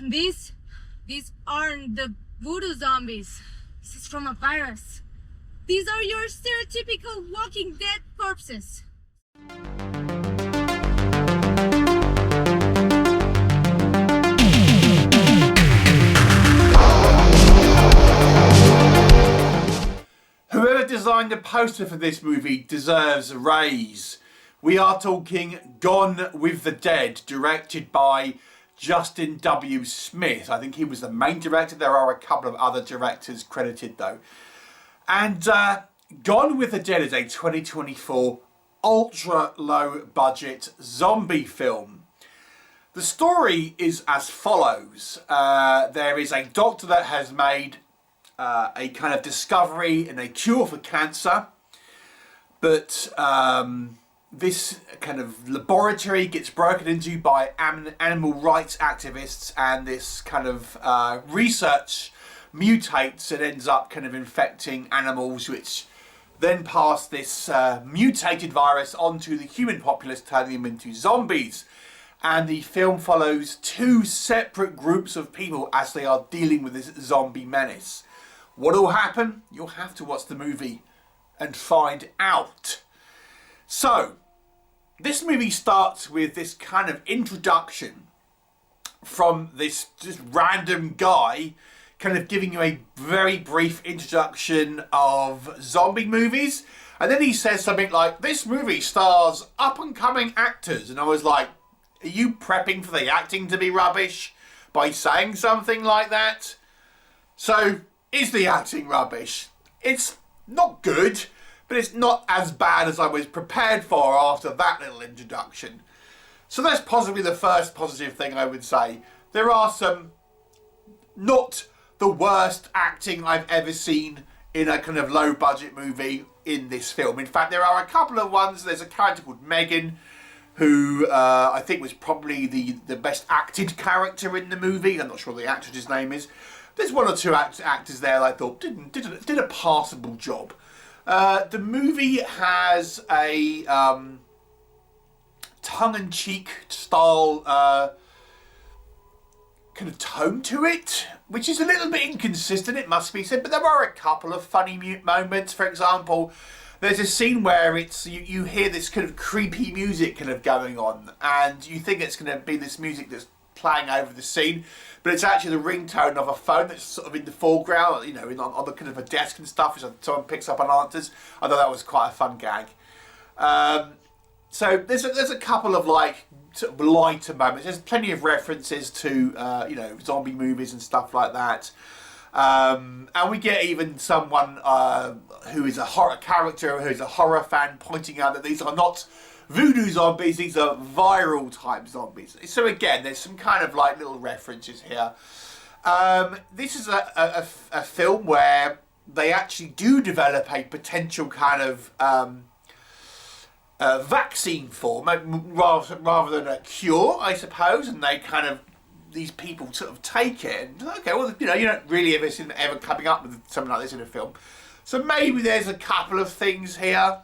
And these aren't the voodoo zombies. This is from a virus. These are your stereotypical Walking Dead corpses. Whoever designed the poster for this movie deserves a raise. We are talking Gone with the Dead, directed by Justin W. Smith. I think he was the main director. There are a couple of other directors credited though. And Gone with the Dead is a 2024 ultra low budget zombie film. The story is as follows. There is a doctor that has made a kind of discovery and a cure for cancer, but this kind of laboratory gets broken into by animal rights activists, and this kind of research mutates and ends up kind of infecting animals, which then pass this mutated virus onto the human populace, turning them into zombies. And the film follows two separate groups of people as they are dealing with this zombie menace. What will happen? You'll have to watch the movie and find out. So, this movie starts with this kind of introduction from this just random guy kind of giving you a very brief introduction of zombie movies. And then he says something like, this movie stars up-and-coming actors. And I was like, are you prepping for the acting to be rubbish by saying something like that? So, is the acting rubbish? It's not good, but it's not as bad as I was prepared for after that little introduction. So that's possibly the first positive thing I would say. There are some not the worst acting I've ever seen in a kind of low budget movie in this film. In fact, there are a couple of ones. There's a character called Megan, who I think was probably the best acted character in the movie. I'm not sure what the actor's name is. There's one or two actors there I thought did a passable job. The movie has a tongue-in-cheek style kind of tone to it, which is a little bit inconsistent, it must be said, but there are a couple of funny moments. For example, there's a scene where you hear this kind of creepy music kind of going on, and you think it's going to be this music that's playing over the scene, but it's actually the ringtone of a phone that's sort of in the foreground, you know, on the kind of a desk and stuff, which someone picks up and answers. I thought that was quite a fun gag. So there's a couple of like sort of lighter moments. There's plenty of references to you know, zombie movies and stuff like that. And we get even someone who is a horror character, who's a horror fan, pointing out that these are not voodoo zombies, these are viral type zombies. So again, there's some kind of like little references here. This is a film where they actually do develop a potential kind of vaccine form, rather than a cure, I suppose, and they kind of, these people sort of take it, and okay, well, you know, you don't really ever see them ever coming up with something like this in a film. So maybe there's a couple of things here.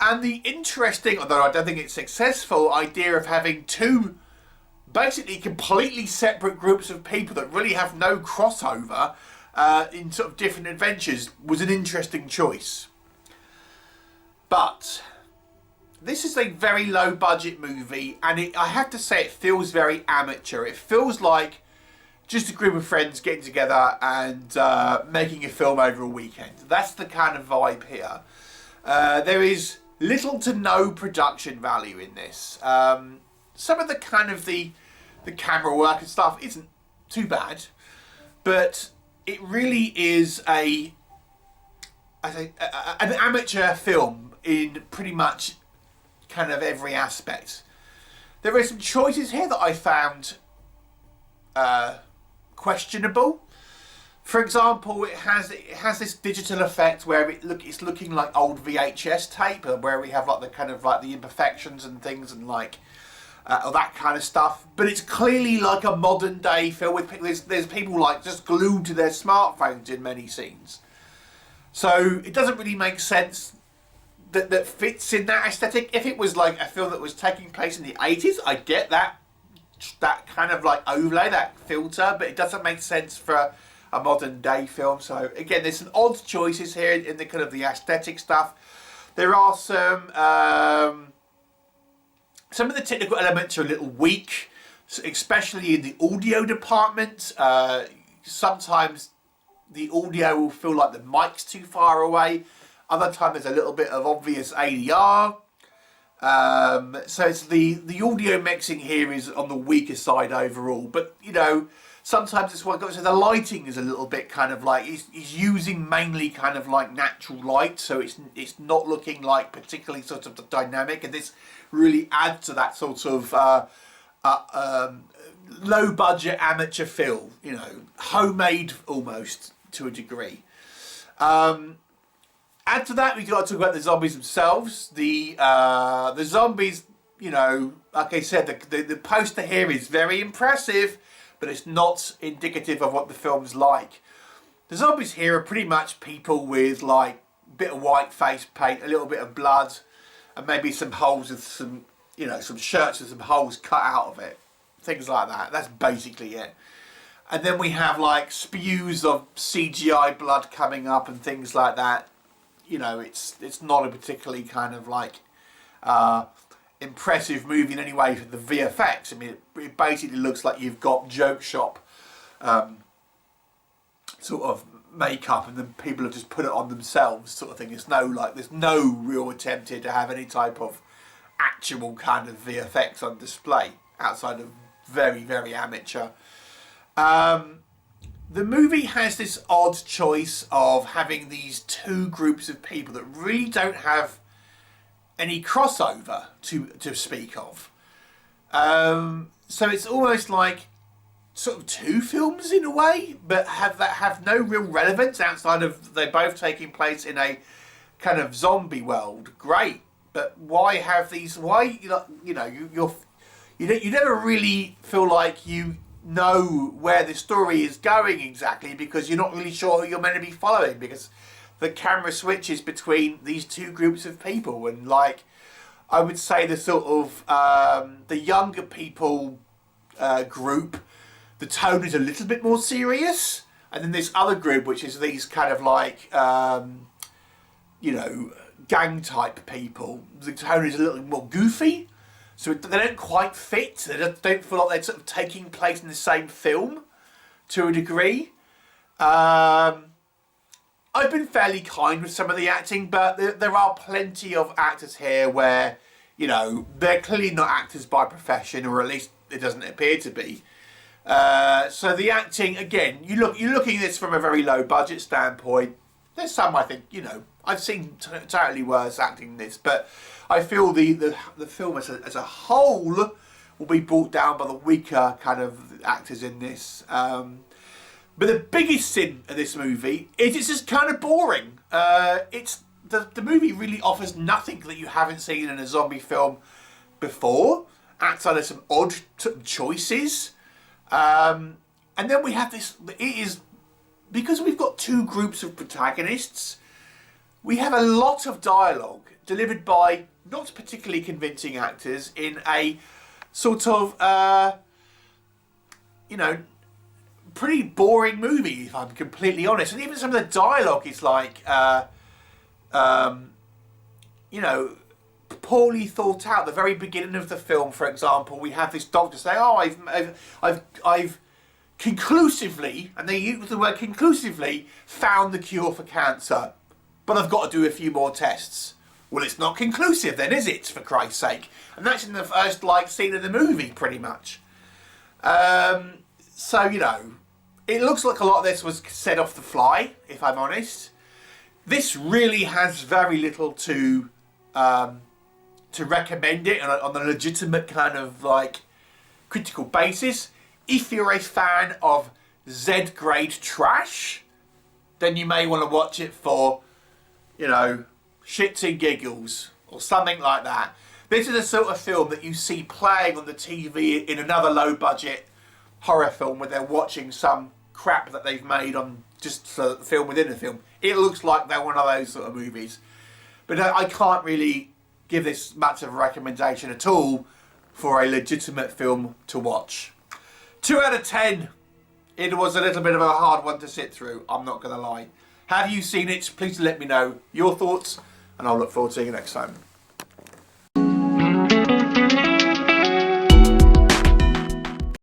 And the interesting, although I don't think it's successful, idea of having two basically completely separate groups of people that really have no crossover in sort of different adventures was an interesting choice. But this is a very low budget movie, and I have to say it feels very amateur. It feels like just a group of friends getting together and making a film over a weekend. That's the kind of vibe here. There is little to no production value in this. Some of the kind of the camera work and stuff isn't too bad, but it really is an amateur film in pretty much kind of every aspect. There are some choices here that I found questionable. For example, it has this digital effect where it's looking like old VHS tape, where we have like the kind of like the imperfections and things and like all that kind of stuff. But it's clearly like a modern day film with there's people like just glued to their smartphones in many scenes. So it doesn't really make sense that fits in that aesthetic. If it was like a film that was taking place in the 80s, I'd get that that kind of like overlay, that filter, but it doesn't make sense for a modern day film. So again, there's some odd choices here in the kind of the aesthetic stuff. There are some of the technical elements are a little weak, especially in the audio department. Sometimes the audio will feel like the mic's too far away. Other times there's a little bit of obvious ADR. So it's the audio mixing here is on the weaker side overall. But, you know, sometimes it's what so the lighting is a little bit kind of like, he's using mainly kind of like natural light. So it's not looking like particularly sort of dynamic. And this really adds to that sort of low budget amateur feel, you know, homemade almost to a degree. Add to that, we've got to talk about the zombies themselves. The zombies, you know, like I said, the poster here is very impressive, but it's not indicative of what the film's like. The zombies here are pretty much people with like a bit of white face paint, a little bit of blood, and maybe some holes with some, you know, some shirts with some holes cut out of it. Things like that. That's basically it. And then we have like spews of CGI blood coming up and things like that. You know, it's not a particularly kind of like impressive movie in any way for the VFX. I mean, it basically looks like you've got joke shop sort of makeup and then people have just put it on themselves sort of thing. It's no like, there's no real attempt here to have any type of actual kind of VFX on display outside of very, very amateur. The movie has this odd choice of having these two groups of people that really don't have any crossover to speak of. So it's almost like sort of two films in a way, but have no real relevance outside of they both taking place in a kind of zombie world. Great, but why have these? Why you never really feel like you know where the story is going exactly, because you're not really sure who you're meant to be following, because the camera switches between these two groups of people, and like I would say the sort of the younger people group, the tone is a little bit more serious, and then this other group which is these kind of like you know, gang type people, the tone is a little more goofy. So they don't quite fit. They don't feel like they're sort of taking place in the same film to a degree. I've been fairly kind with some of the acting, but there are plenty of actors here where, you know, they're clearly not actors by profession, or at least it doesn't appear to be. So the acting, again, you're looking at this from a very low budget standpoint. There's some, I think, you know, I've seen totally worse acting than this, but I feel the film as a whole will be brought down by the weaker kind of actors in this. But the biggest sin of this movie is it's just kind of boring. It's the movie really offers nothing that you haven't seen in a zombie film before, outside of some odd choices. And then we have this. It is because we've got two groups of protagonists. We have a lot of dialogue delivered by not particularly convincing actors in a sort of, you know, pretty boring movie, if I'm completely honest. And even some of the dialogue is like, you know, poorly thought out. The very beginning of the film, for example, we have this doctor say, "Oh, I've conclusively," and they use the word conclusively, "found the cure for cancer, but I've got to do a few more tests." Well, it's not conclusive then, is it, for Christ's sake? And that's in the first, like, scene of the movie, pretty much. So, you know, it looks like a lot of this was said off the fly, if I'm honest. This really has very little to recommend it on a legitimate kind of, like, critical basis. If you're a fan of Z-grade trash, then you may want to watch it for, you know, shits and giggles or something like that. This is the sort of film that you see playing on the TV in another low budget horror film where they're watching some crap that they've made on just a film within a film. It looks like they're one of those sort of movies. But I can't really give this much of a recommendation at all, for a legitimate film to watch. 2 out of 10. It was a little bit of a hard one to sit through, I'm not going to lie. Have you seen it? Please let me know your thoughts, and I'll look forward to seeing you next time.